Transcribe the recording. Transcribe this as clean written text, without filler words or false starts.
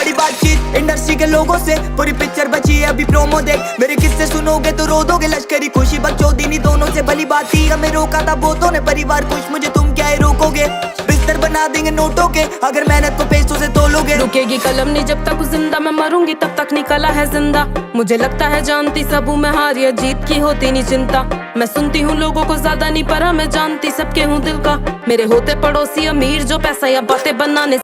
बड़ी बातचीत इंडस्ट्री के लोगों से, पूरी पिक्चर बची है अभी प्रोमो देख। मेरे किस्से सुनोगे तो रो दोगे, लश्करी खुशी बकचोदी दोनों से भली बात थी। हमें रोका था बहुतों ने, परिवार खुश मुझे तुम क्या ही रोकोगे। बिस्तर बना देंगे नोटों के अगर मेहनत को पैसों से तोलोगे। रुकेगी कलम नहीं जब तक जिंदा, मैं मरूंगी तब तक नहीं कला है जिंदा। मुझे लगता है जानती सब हूँ मैं, हार या जीत की होती नहीं चिंता। मैं सुनती हूँ लोगों को ज्यादा नहीं, पर मैं जानती सबके हूँ दिल का। मेरे होते पड़ोसी अमीर जो पैसा या बातें बनाने